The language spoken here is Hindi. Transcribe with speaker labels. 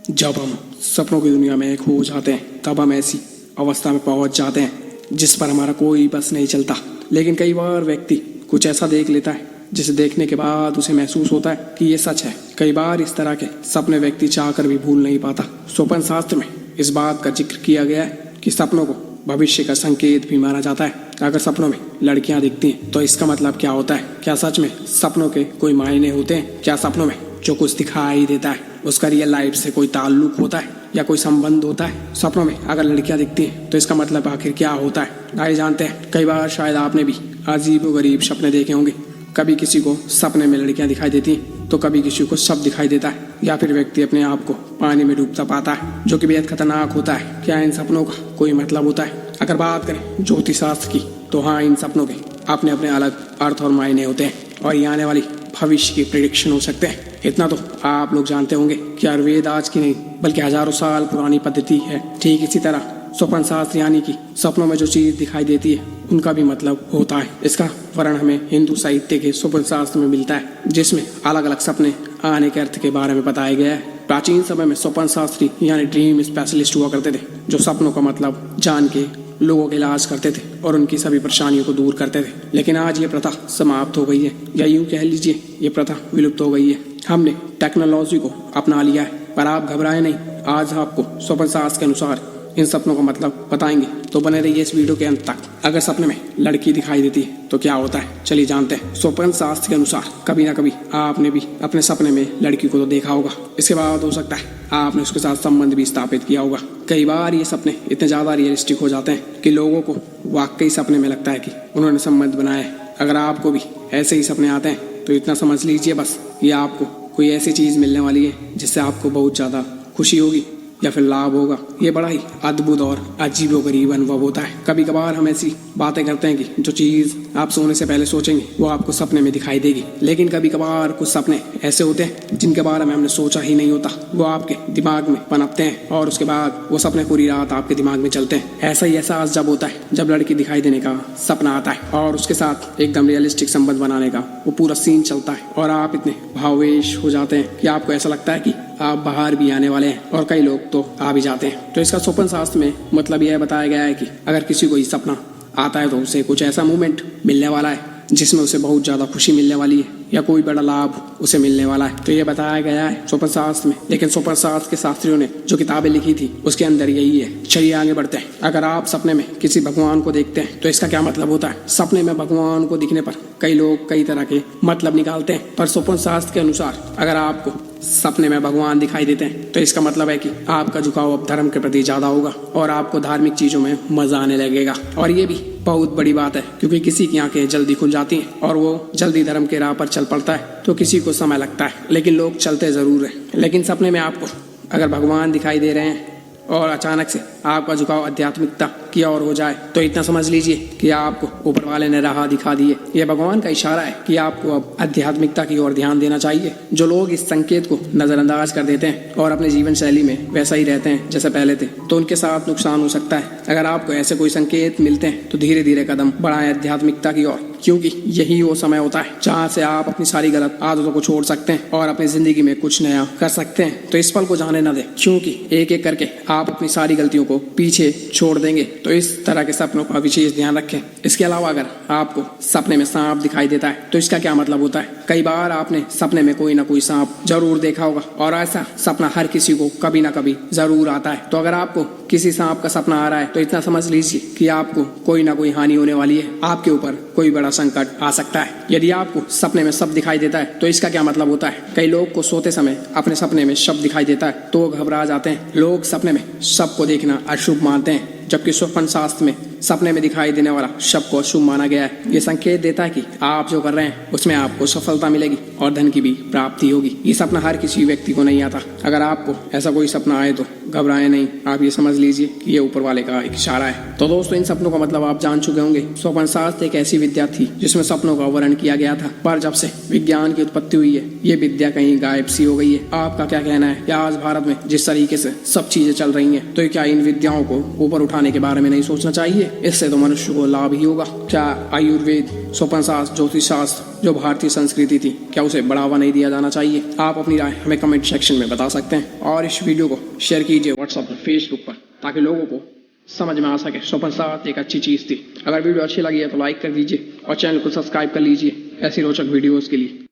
Speaker 1: जब हम सपनों की दुनिया में खो जाते हैं तब हम ऐसी अवस्था में पहुंच जाते हैं जिस पर हमारा कोई बस नहीं चलता। लेकिन कई बार व्यक्ति कुछ ऐसा देख लेता है जिसे देखने के बाद उसे महसूस होता है कि ये सच है। कई बार इस तरह के सपने व्यक्ति चाहकर भी भूल नहीं पाता। स्वप्न शास्त्र में इस बात का जिक्र किया गया है कि सपनों को भविष्य का संकेत भी माना जाता है। अगर सपनों में लड़कियां दिखती हैं तो इसका मतलब क्या होता है? क्या सच में सपनों के कोई मायने होते हैं? क्या सपनों में जो कुछ दिखाई देता है उसका रियल लाइफ से कोई ताल्लुक होता है या कोई संबंध होता है? सपनों में अगर लड़कियां दिखती हैं तो इसका मतलब आखिर क्या होता है? आइए जानते हैं। कई बार शायद आपने भी अजीबोगरीब सपने देखे होंगे। कभी किसी को सपने में लड़कियां दिखाई देती हैं तो कभी किसी को शव दिखाई देता है या फिर व्यक्ति अपने आप को पानी में डूबता पाता है, जो कि बेहद खतरनाक होता है। क्या इन सपनों का कोई मतलब होता है? अगर बात करें ज्योतिष शास्त्र की तो हाँ, इन सपनों के अपने अपने अलग अर्थ और मायने होते हैं और ये आने वाली भविष्य की प्रिडिक्शन हो सकते हैं। इतना तो आप लोग जानते होंगे कि आयुर्वेद आज की नहीं बल्कि हजारों साल पुरानी पद्धति है। ठीक इसी तरह स्वप्न शास्त्र यानी कि सपनों में जो चीज दिखाई देती है उनका भी मतलब होता है। इसका वर्णन हमें हिंदू साहित्य के स्वप्न शास्त्र में मिलता है, जिसमें अलग अलग सपने आने के अर्थ के बारे में बताया गया है। प्राचीन समय में स्वप्न शास्त्री यानी ड्रीम स्पेशलिस्ट हुआ करते थे, जो सपनों का मतलब जान के लोगों के इलाज करते थे और उनकी सभी परेशानियों को दूर करते थे। लेकिन आज ये प्रथा समाप्त हो गई है, या यूं कह लीजिए ये प्रथा विलुप्त हो गई है। हमने टेक्नोलॉजी को अपना लिया है। पर आप घबराएं नहीं, आज आपको स्वप्न शास्त्र के अनुसार इन सपनों का मतलब बताएंगे, तो बने रहिए इस वीडियो के अंत तक। अगर सपने में लड़की दिखाई देती है तो क्या होता है, चलिए जानते हैं। स्वप्न शास्त्र के अनुसार कभी ना कभी आपने भी अपने सपने में लड़की को तो देखा होगा। इसके बाद हो सकता है आपने उसके साथ संबंध भी स्थापित किया होगा। कई बार ये सपने इतने ज्यादा रियलिस्टिक हो जाते हैं कि लोगों को वाकई सपने में लगता है कि उन्होंने संबंध बनाया है। अगर आपको भी ऐसे ही सपने आते हैं तो इतना समझ लीजिए बस, ये आपको कोई ऐसी चीज मिलने वाली है जिससे आपको बहुत ज्यादा खुशी होगी या फिर लाभ होगा। ये बड़ा ही अद्भुत और अजीबोगरीब अनुभव होता है। कभी कभार हम ऐसी बातें करते हैं कि जो चीज आप सोने से पहले सोचेंगे वो आपको सपने में दिखाई देगी। लेकिन कभी कभार कुछ सपने ऐसे होते हैं जिनके बारे में हमने सोचा ही नहीं होता, वो आपके दिमाग में पनपते हैं और उसके बाद वो सपने पूरी रात आपके दिमाग में चलते हैं। ऐसा ही एहसास जब होता है जब लड़की दिखाई देने का सपना आता है और उसके साथ एकदम रियलिस्टिक संबंध बनाने का वो पूरा सीन चलता है और आप इतने भावेश हो जाते हैं कि आपको ऐसा लगता है कि आप बाहर भी आने वाले हैं, और कई लोग तो आ भी जाते हैं। तो इसका स्वप्न शास्त्र में मतलब यह बताया गया है कि अगर किसी को ये सपना आता है तो उसे कुछ ऐसा मोमेंट मिलने वाला है जिसमें उसे बहुत ज्यादा खुशी मिलने वाली है या कोई बड़ा लाभ उसे मिलने वाला है। तो ये बताया गया है स्वप्न शास्त्र में। लेकिन स्वप्न शास्त्र के शास्त्रियों ने जो किताबें लिखी थी उसके अंदर यही है। चलिए आगे बढ़ते हैं। अगर आप सपने में किसी भगवान को देखते हैं तो इसका क्या मतलब होता है? सपने में भगवान को दिखने पर कई लोग कई तरह के मतलब निकालते हैं, पर स्वप्न शास्त्र के अनुसार अगर आपको सपने में भगवान दिखाई देते हैं तो इसका मतलब है कि आपका झुकाव अब धर्म के प्रति ज्यादा होगा और आपको धार्मिक चीजों में मजा आने लगेगा। और ये भी बहुत बड़ी बात है, क्योंकि किसी की आंखें जल्दी खुल जाती हैं और वो जल्दी धर्म के राह पर चल पड़ता है, तो किसी को समय लगता है लेकिन लोग चलते जरूर हैं। लेकिन सपने में आपको अगर भगवान दिखाई दे रहे हैं और अचानक से आपका झुकाव आध्यात्मिकता की ओर हो जाए तो इतना समझ लीजिए कि आपको ऊपर वाले ने राह दिखा दी है। यह भगवान का इशारा है कि आपको अब आध्यात्मिकता की ओर ध्यान देना चाहिए। जो लोग इस संकेत को नजरअंदाज कर देते हैं और अपने जीवन शैली में वैसा ही रहते हैं जैसे पहले थे, तो उनके साथ नुकसान हो सकता है। अगर आपको ऐसे कोई संकेत मिलते हैं तो धीरे धीरे कदम बढ़ाएं आध्यात्मिकता की ओर, क्योंकि यही वो समय होता है जहाँ से आप अपनी सारी गलत आदतों को छोड़ सकते हैं और अपनी जिंदगी में कुछ नया कर सकते हैं। तो इस पल को जाने न दें, क्योंकि एक एक करके आप अपनी सारी गलतियों को पीछे छोड़ देंगे। तो इस तरह के सपनों का विशेष ध्यान रखें। इसके अलावा अगर आपको सपने में सांप दिखाई देता है तो इसका क्या मतलब होता है? कई बार आपने सपने में कोई ना कोई सांप जरूर देखा होगा और ऐसा सपना हर किसी को कभी ना कभी जरूर आता है। तो अगर आपको किसी सांप का सपना आ रहा है तो इतना समझ लीजिए कि आपको कोई ना कोई हानि होने वाली है, आपके ऊपर कोई बड़ा संकट आ सकता है। यदि आपको सपने में शव दिखाई देता है तो इसका क्या मतलब होता है? कई लोग को सोते समय अपने सपने में शव दिखाई देता है तो वो घबरा जाते हैं। लोग सपने में शव को देखना अशुभ मानते हैं, जबकि स्वप्न शास्त्र में सपने में दिखाई देने वाला शव को शुभ माना गया है। ये संकेत देता है कि आप जो कर रहे हैं उसमें आपको सफलता मिलेगी और धन की भी प्राप्ति होगी। ये सपना हर किसी व्यक्ति को नहीं आता। अगर आपको ऐसा कोई सपना आए तो घबराएं नहीं, आप ये समझ लीजिए कि ये ऊपर वाले का एक इशारा है। तो दोस्तों, इन सपनों का मतलब आप जान चुके होंगे। स्वप्न शास्त्र एक ऐसी विद्या थी जिसमें सपनों का वर्णन किया गया था, पर जब से विज्ञान की उत्पत्ति हुई है ये विद्या कहीं गायब सी हो गई है। आपका क्या कहना है? क्या आज भारत में जिस तरीके से सब चीजें चल रही हैं तो क्या इन विद्याओं को ऊपर उठाने के बारे में नहीं सोचना चाहिए? चाहिए, इससे तो मनुष्य को लाभ ही होगा। क्या आयुर्वेद, स्वपन शास्त्र, ज्योतिष शास्त्र जो भारतीय संस्कृति थी, क्या उसे बढ़ावा नहीं दिया जाना चाहिए? आप अपनी राय हमें कमेंट सेक्शन में बता सकते हैं और इस वीडियो को शेयर कीजिए व्हाट्सएप पर, फेसबुक पर, ताकि लोगों को समझ में आ सके स्वपन शास्त्र एक अच्छी चीज थी। अगर वीडियो अच्छी लगी है तो लाइक कर दीजिए और चैनल को सब्सक्राइब कर लीजिए ऐसी रोचक वीडियोस के लिए।